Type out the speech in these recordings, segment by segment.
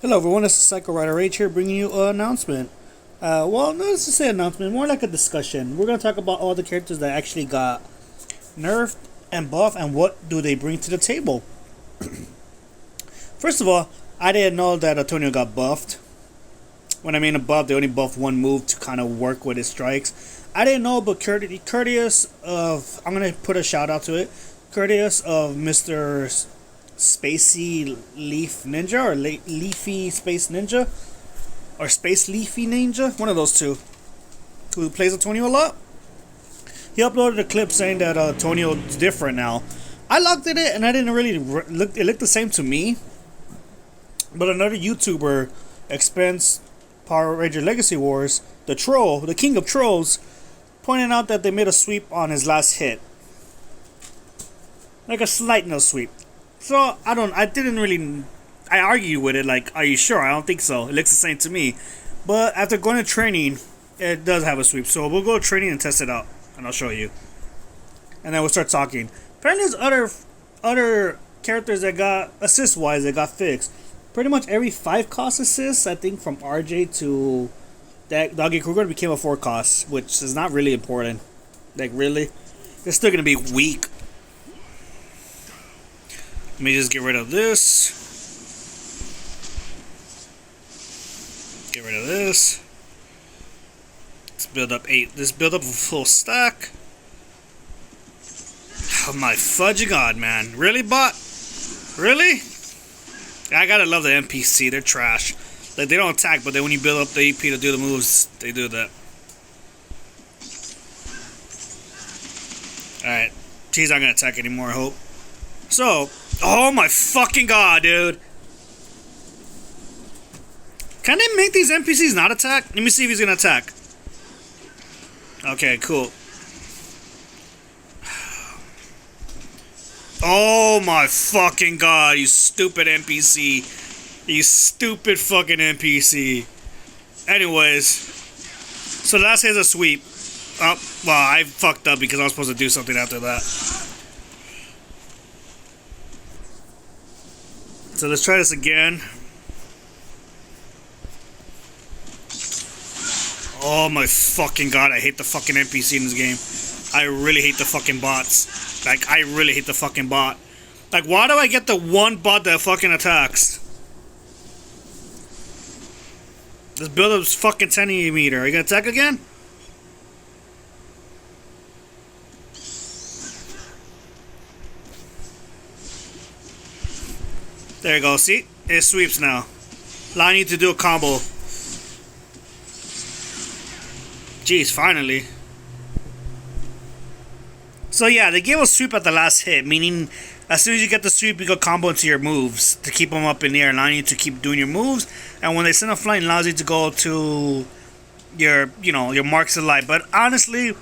Hello everyone, this is Psycho Rider H here bringing you an announcement. Well, not to say announcement, more like a discussion. We're going to talk about all the characters that actually got nerfed and buffed and what do they bring to the table. First of all, I didn't know that Antonio got buffed. When I mean a buff, they only buff one move to kind of work with his strikes. I didn't know, but courteous of, I'm going to put a shout out to it, courteous of Mr. Spacey Leaf Ninja or Leafy Space Ninja or Space Leafy Ninja, one of those two, who plays Antonio a lot. He uploaded a clip saying that Antonio is different now. I looked at it and I didn't really look. It looked the same to me, but another YouTuber, Expense Power Ranger Legacy Wars, the troll, the king of trolls, pointed out that they made a sweep on his last hit, like a slight no sweep. So, I argued with it, like, are you sure? I don't think so. It looks the same to me. But after going to training, it does have a sweep. So, we'll go to training and test it out. And I'll show you. And then we'll start talking. Apparently, there's other characters that got, assist-wise, that got fixed. Pretty much every 5-cost assist, I think, from RJ to Daggeron became a 4-cost, which is not really important. Like, really? They're still going to be weak. Let me just get rid of this. Get rid of this. Let's build up 8. Let's build up a full stack. Oh my fudging god, man. Really, bot? Really? I gotta love the NPC. They're trash. Like, they don't attack, but then when you build up the EP to do the moves, they do that. Alright. He's not gonna attack anymore, I hope. So, oh my fucking god, dude. Can they make these NPCs not attack? Let me see if he's gonna attack. Okay, cool. Oh my fucking god, you stupid NPC. You stupid fucking NPC. Anyways. So last hit's a sweep. Oh, well, I fucked up because I was supposed to do something after that. So let's try this again. Oh my fucking god, I hate the fucking NPC in this game. I really hate the fucking bots. Like, I really hate the fucking bot. Like, why do I get the one bot that fucking attacks? This build up's fucking 10 meter. Are you gonna attack again? There you go, see? It sweeps now. Allowing you to do a combo. Jeez, finally. So yeah, they gave a sweep at the last hit, meaning as soon as you get the sweep, you go combo into your moves to keep them up in the air, allowing you to keep doing your moves. And when they send a flight, it allows you to go to your, your marks of light. But honestly,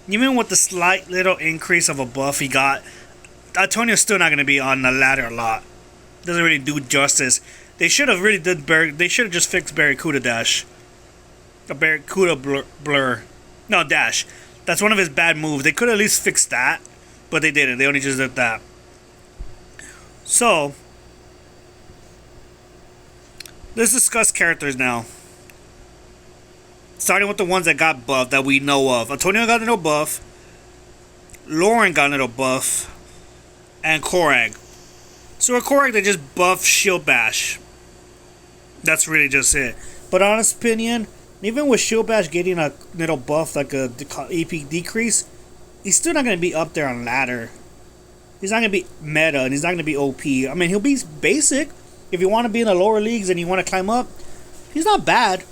even with the slight little increase of a buff he got, Antonio's still not going to be on the ladder a lot. Doesn't really do justice. They should have really they should have just fixed Barracuda Dash. A Barracuda blur. No, Dash. That's one of his bad moves. They could at least fix that, but they didn't. They only just did that. So, let's discuss characters now. Starting with the ones that got buffed that we know of. Antonio got a little buff. Lauren got a little buff. And Korag. So a Korag, they just buff Shield Bash. That's really just it. But honest opinion, even with Shield Bash getting a little buff, like a EP decrease, he's still not going to be up there on ladder. He's not going to be meta, and he's not going to be OP. I mean, he'll be basic. If you want to be in the lower leagues and you want to climb up, he's not bad.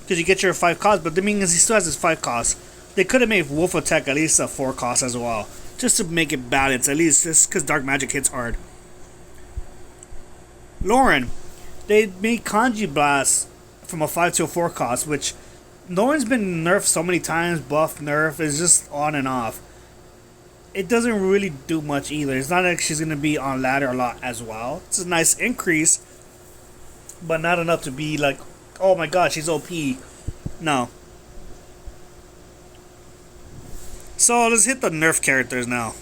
Because you get your 5 costs, but the thing is he still has his 5 costs. They could have made Wolf Attack at least a 4 cost as well. Just to make it balanced, at least just because Dark Magic hits hard. Lauren, they made Kaizan Blast from a 5 to a 4 cost, which Lauren's been nerfed so many times, buff, nerf, is just on and off. It doesn't really do much either. It's not like she's going to be on ladder a lot as well. It's a nice increase, but not enough to be like, oh my god, she's OP. No. So let's hit the nerf characters now.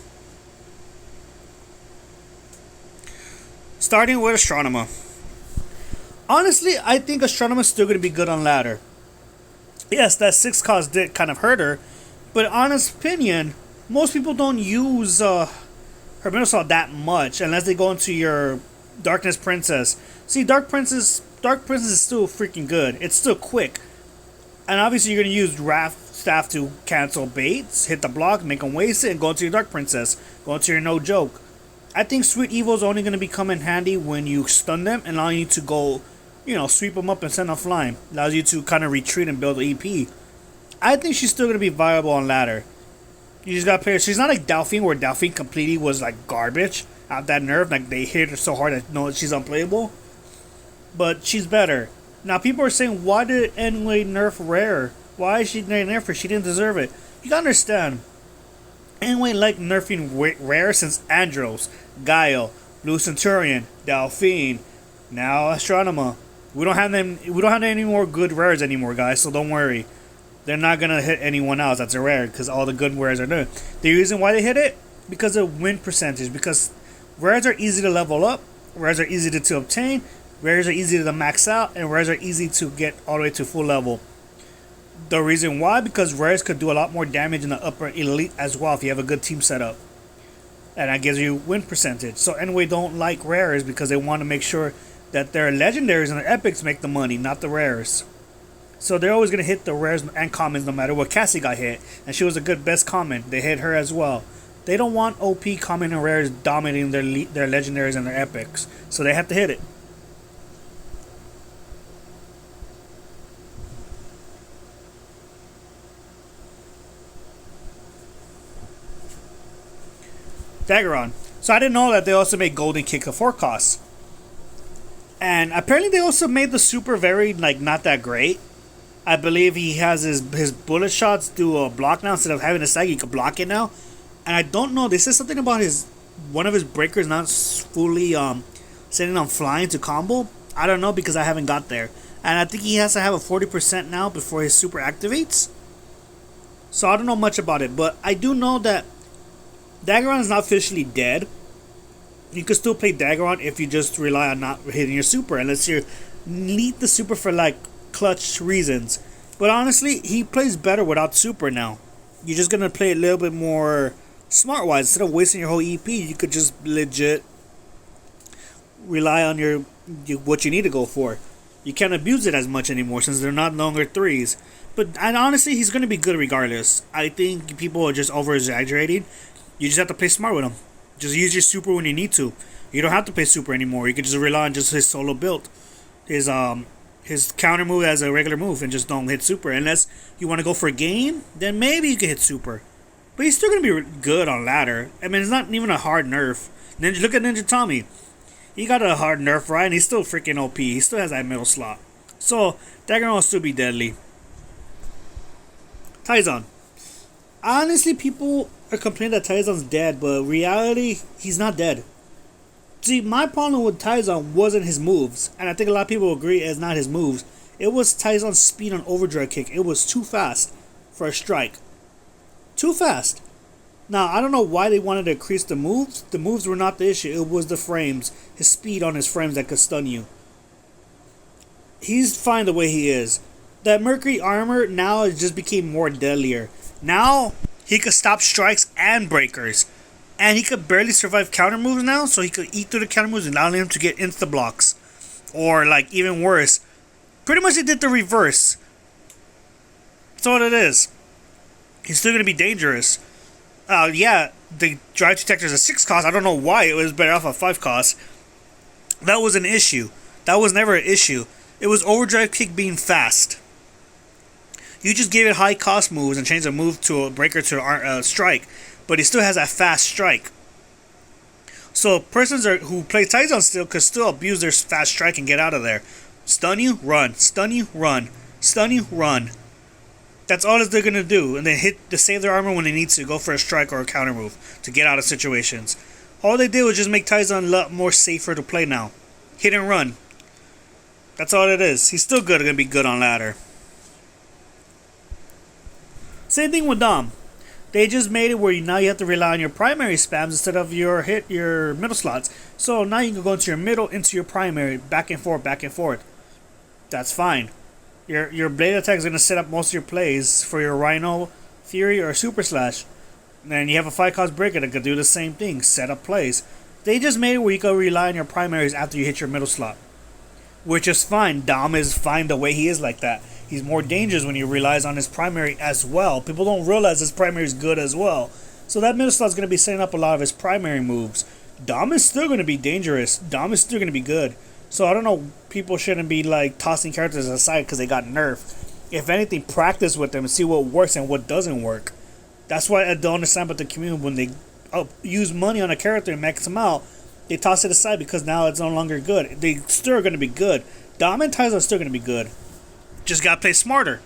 Starting with Astronomer. Honestly, I think Astronomer's still going to be good on ladder. Yes, that 6 cost did kind of hurt her, but honest opinion, most people don't use her middle slot that much unless they go into your Darkness Princess. See, Dark Princess is still freaking good. It's still quick, and obviously you're gonna use Wrath Staff to cancel baits, hit the block, make them waste it, and go into your Dark Princess. Go into your No Joke. I think Sweet Evil is only gonna become in handy when you stun them and allow you to go, sweep them up and send them flying. Allows you to kind of retreat and build EP. I think she's still gonna be viable on ladder. You just gotta play her. She's not like Delphine, where Delphine completely was like garbage out that nerf. Like they hit her so hard that no, she's unplayable. But she's better. Now people are saying, why did Nway nerf Rare? Why is she nerf her? She didn't deserve it. You gotta understand. Nway liked nerfing Rare since Andros, Guile, Blue Centurion, Delphine, now Astronomer. We don't have them. We don't have any more good rares anymore, guys. So don't worry. They're not gonna hit anyone else that's a rare because all the good rares are there. The reason why they hit it because of win percentage. Because rares are easy to level up, rares are easy to obtain, rares are easy to max out, and rares are easy to get all the way to full level. The reason why, because rares could do a lot more damage in the upper elite as well if you have a good team setup, and that gives you win percentage. So anyway, don't like rares because they want to make sure that their legendaries and their epics make the money, not the rares. So they're always going to hit the rares and commons no matter what. Cassie got hit, and she was a good best common. They hit her as well. They don't want OP common and rares dominating their legendaries and their epics. So they have to hit it. Daggeron. So I didn't know that they also made Golden Kick a 4 cost. And apparently they also made the super very, not that great. I believe he has his bullet shots do a block now instead of having a sag. You can block it now, and I don't know. They said something about one of his breakers not fully sending them flying to combo. I don't know because I haven't got there, and I think he has to have a 40% now before his super activates. So I don't know much about it, but I do know that Daggeron is not officially dead. You can still play Daggeron if you just rely on not hitting your super, unless you need the super for clutch reasons. But honestly, he plays better without super now. You're just gonna play a little bit more smart wise. Instead of wasting your whole EP, you could just legit rely on what you need to go for. You can't abuse it as much anymore since they're not longer threes. And honestly, he's gonna be good regardless. I think people are just over exaggerating. You just have to play smart with him. Just use your super when you need to. You don't have to play super anymore. You can just rely on just his solo build. His counter move as a regular move and just don't hit super. Unless you want to go for a game, then maybe you can hit super. But he's still going to be good on ladder. I mean, it's not even a hard nerf. Look at Ninja Tommy. He got a hard nerf, right? And he's still freaking OP. He still has that middle slot. So, Daggeron will still be deadly. Taizon. Honestly, people are complaining that Taizon's dead, but reality, he's not dead. See, my problem with Taizon wasn't his moves, and I think a lot of people agree it's not his moves. It was Taizon's speed on overdrive kick. It was too fast for a strike. Too fast. Now, I don't know why they wanted to increase the moves. The moves were not the issue. It was the frames. His speed on his frames that could stun you. He's fine the way he is. That Mercury armor now it just became more deadlier. Now, he could stop strikes and breakers. And he could barely survive counter moves now, so he could eat through the counter moves and allow him to get insta blocks. Or, even worse, pretty much he did the reverse. That's all it is. He's still going to be dangerous. Yeah, the drive detector is a 6 cost. I don't know why it was better off a 5 cost. That was an issue. That was never an issue. It was overdrive kick being fast. You just gave it high cost moves and changed a move to a breaker to a strike. But he still has that fast strike. So persons who play Taizon still could still abuse their fast strike and get out of there. Stun you, run. Stun you, run. Stun you, run. That's all they're going to do. And then hit to save their armor when they need to go for a strike or a counter move to get out of situations. All they did was just make Taizon a lot more safer to play now. Hit and run. That's all it is. He's still going to be good on ladder. Same thing with Dom. They just made it where now you have to rely on your primary spams instead of your middle slots. So now you can go into your middle, into your primary, back and forth, back and forth. That's fine. Your blade attack is gonna set up most of your plays for your Rhino, Fury, or Super Slash. And then you have a 5-cost breaker that could do the same thing, set up plays. They just made it where you can rely on your primaries after you hit your middle slot. Which is fine. Dom is fine the way he is like that. He's more dangerous when he relies on his primary as well. People don't realize his primary is good as well. So that middle slot is going to be setting up a lot of his primary moves. Dom is still going to be dangerous. Dom is still going to be good. So I don't know, people shouldn't be like tossing characters aside because they got nerfed. If anything, practice with them and see what works and what doesn't work. That's why I don't understand about the community when they use money on a character and max them out. They toss it aside because now it's no longer good. They still are going to be good. Dom and Taizon are still going to be good. Just got to play smarter.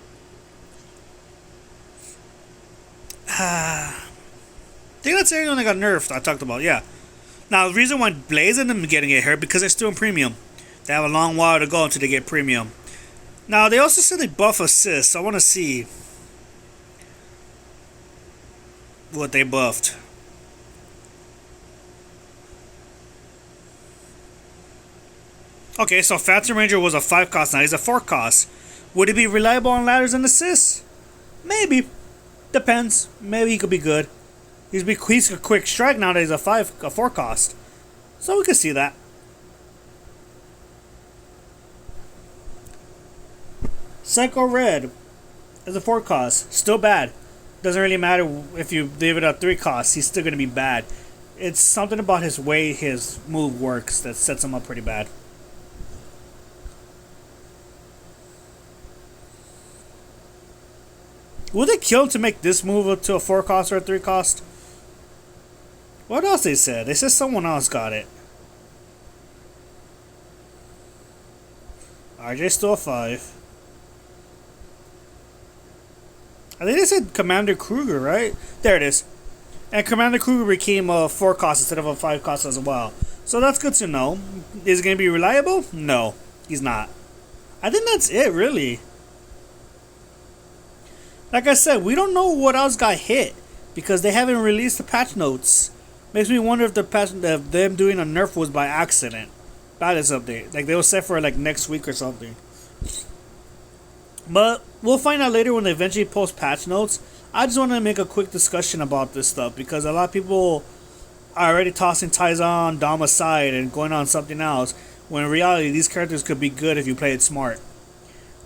I think that's everyone that got nerfed I talked about, yeah. Now, the reason why Blaze and them getting it hurt because they're still in premium. They have a long while to go until they get premium. Now, they also said they buff assists. I want to see what they buffed. Okay, so Phantom Ranger was a 5-cost, now he's a 4-cost. Would he be reliable on ladders and assists? Maybe. Depends. Maybe he could be good. He's a quick strike now that he's a 4-cost. So we could see that. Psycho Red is a 4-cost. Still bad. Doesn't really matter if you leave it at 3 costs. He's still going to be bad. It's something about his way his move works that sets him up pretty bad. Would they kill him to make this move to a 4-cost or a 3-cost? What else they said? They said someone else got it. RJ still a 5. I think they said Commander Kruger, right? There it is. And Commander Kruger became a 4-cost instead of a 5-cost as well. So that's good to know. Is he going to be reliable? No, he's not. I think that's it, really. Like I said, we don't know what else got hit because they haven't released the patch notes. Makes me wonder if if them doing a nerf was by accident. Balance update. Like they were set for like next week or something. But we'll find out later when they eventually post patch notes. I just want to make a quick discussion about this stuff because a lot of people are already tossing Taizon, Dom aside and going on something else. When in reality, these characters could be good if you play it smart.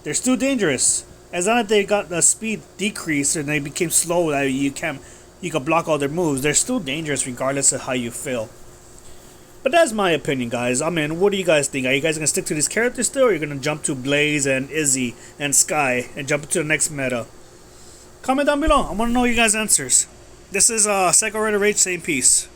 They're still dangerous. As long as they got the speed decreased and they became slow, that you can block all their moves. They're still dangerous regardless of how you feel. But that's my opinion, guys. I mean, what do you guys think? Are you guys gonna stick to these characters still, or are you gonna jump to Blaze and Izzy and Sky and jump into the next meta? Comment down below. I want to know you guys' answers. This is Psycho Red Rage saying peace.